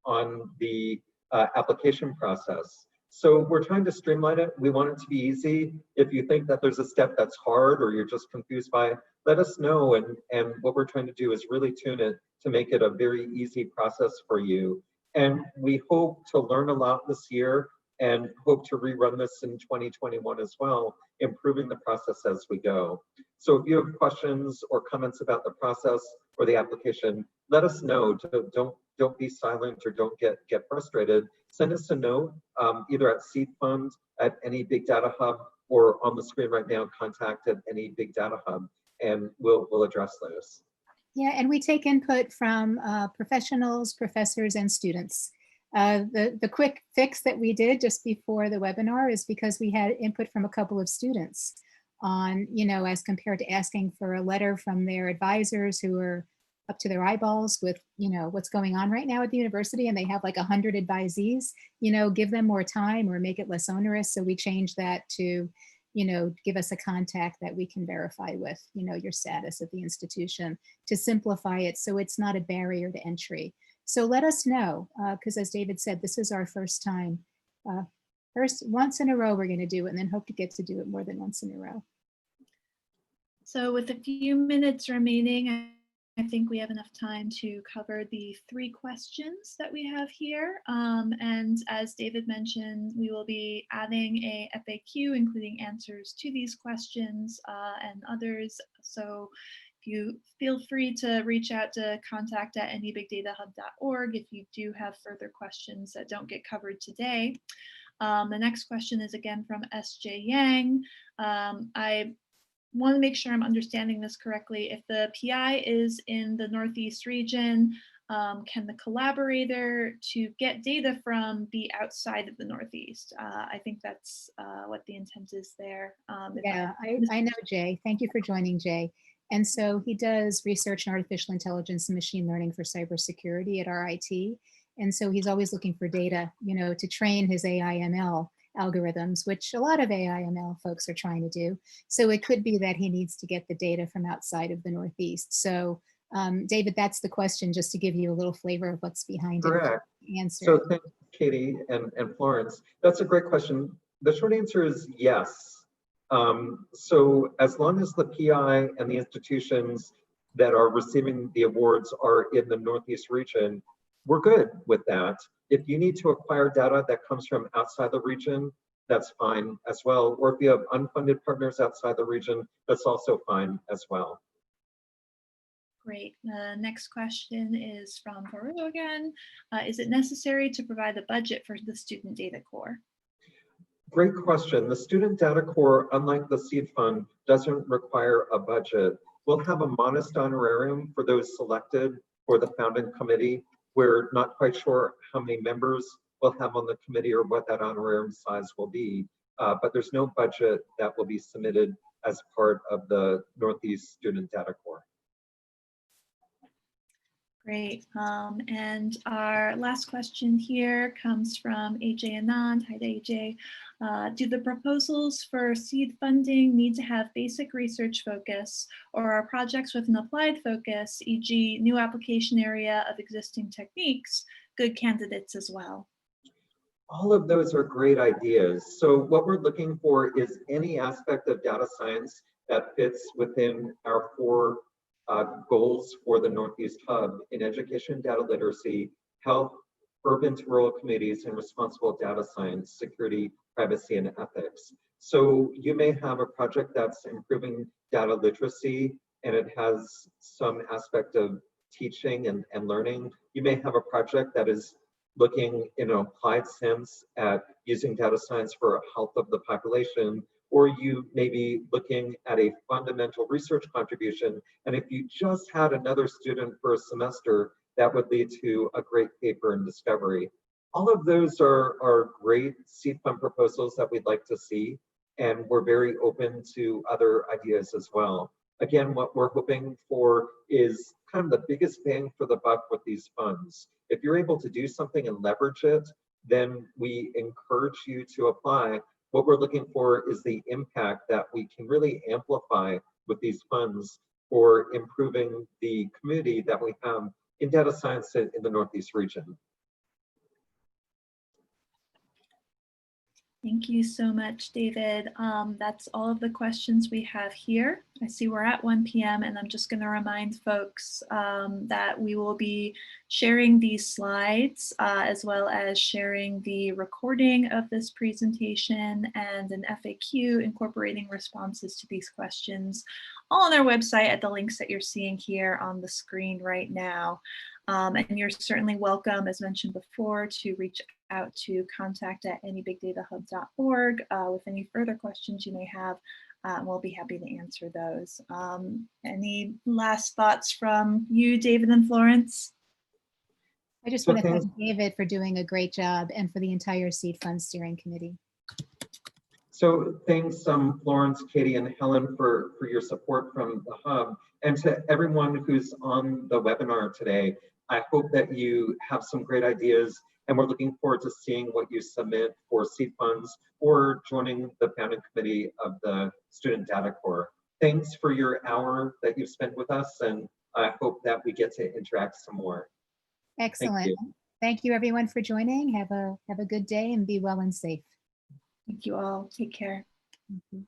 on the application process. So we're trying to streamline it. We want it to be easy. If you think that there's a step that's hard or you're just confused by it, let us know. And what we're trying to do is really tune it to make it a very easy process for you. And we hope to learn a lot this year and hope to rerun this in 2021 as well, improving the process as we go. So if you have questions or comments about the process or the application, let us know. Don't be silent or don't get frustrated. Send us a note, either at Seed Fund, at any Big Data Hub, or on the screen right now, contact at any Big Data Hub, and we'll address those. Yeah, and we take input from professionals, professors, and students. The quick fix that we did just before the webinar is because we had input from a couple of students on, as compared to asking for a letter from their advisors who are up to their eyeballs with, what's going on right now at the university, and they have like 100 advisees, give them more time or make it less onerous. So we changed that to, give us a contact that we can verify with, your status at the institution, to simplify it so it's not a barrier to entry. So let us know, because as David said, this is our first time. Once in a row, we're going to do it, and then hope to get to do it more than once in a row. So with a few minutes remaining, I think we have enough time to cover the 3 questions that we have here. And as David mentioned, we will be adding a FAQ, including answers to these questions and others. So if you feel free to reach out to contact@anybigdatahub.org if you do have further questions that don't get covered today. The next question is again from SJ Yang. I want to make sure I'm understanding this correctly. If the PI is in the Northeast region, can the collaborator to get data from be outside of the Northeast? I think that's what the intent is there. Yeah, I know Jay. Thank you for joining, Jay. And so he does research in artificial intelligence and machine learning for cybersecurity at RIT. And so he's always looking for data, to train his AI ML algorithms, which a lot of AI ML folks are trying to do. So it could be that he needs to get the data from outside of the Northeast. So David, that's the question, just to give you a little flavor of what's behind Correct. it. Answer. So thanks, Katie and Florence. That's a great question. The short answer is yes. So as long as the PI and the institutions that are receiving the awards are in the Northeast region, we're good with that. If you need to acquire data that comes from outside the region, that's fine as well. Or if you have unfunded partners outside the region, that's also fine as well. Great. The next question is from Baru again. Is it necessary to provide a budget for the Student Data Core? Great question. The Student Data Core, unlike the Seed Fund, doesn't require a budget. We'll have a modest honorarium for those selected for the founding committee. We're not quite sure how many members we'll have on the committee or what that honorarium size will be, but there's no budget that will be submitted as part of the Northeast Student Data Core. Great. And our last question here comes from AJ Anand. Hi, AJ. Do the proposals for seed funding need to have basic research focus, or are projects with an applied focus, e.g. new application area of existing techniques, good candidates as well? All of those are great ideas. So what we're looking for is any aspect of data science that fits within our 4 goals for the Northeast Hub in education, data literacy, health, urban to rural communities, and responsible data science, security, privacy, and ethics. So you may have a project that's improving data literacy and it has some aspect of teaching and learning. You may have a project that is looking in an applied sense at using data science for health of the population, or you may be looking at a fundamental research contribution. And if you just had another student for a semester, that would lead to a great paper and discovery. All of those are great seed fund proposals that we'd like to see, and we're very open to other ideas as well. Again, what we're hoping for is kind of the biggest bang for the buck with these funds. If you're able to do something and leverage it, then we encourage you to apply. What we're looking for is the impact that we can really amplify with these funds for improving the community that we have in data science in the Northeast region. Thank you so much, David. That's all of the questions we have here. I see we're at 1 p.m. and I'm just going to remind folks that we will be sharing these slides as well as sharing the recording of this presentation and an FAQ incorporating responses to these questions all on our website at the links that you're seeing here on the screen right now. And you're certainly welcome, as mentioned before, to reach out to contact@anybigdatahub.org with any further questions you may have. We'll be happy to answer those. Any last thoughts from you, David and Florence? I just want to thank David for doing a great job and for the entire Seed Fund Steering Committee. So thanks, Florence, Katie, and Helen for your support from the Hub. And to everyone who's on the webinar today, I hope that you have some great ideas, and we're looking forward to seeing what you submit for seed funds or joining the founding committee of the Student Data Corps. Thanks for your hour that you've spent with us, and I hope that we get to interact some more. Excellent. Thank you everyone for joining. Have a good day and be well and safe. Thank you all. Take care. Mm-hmm.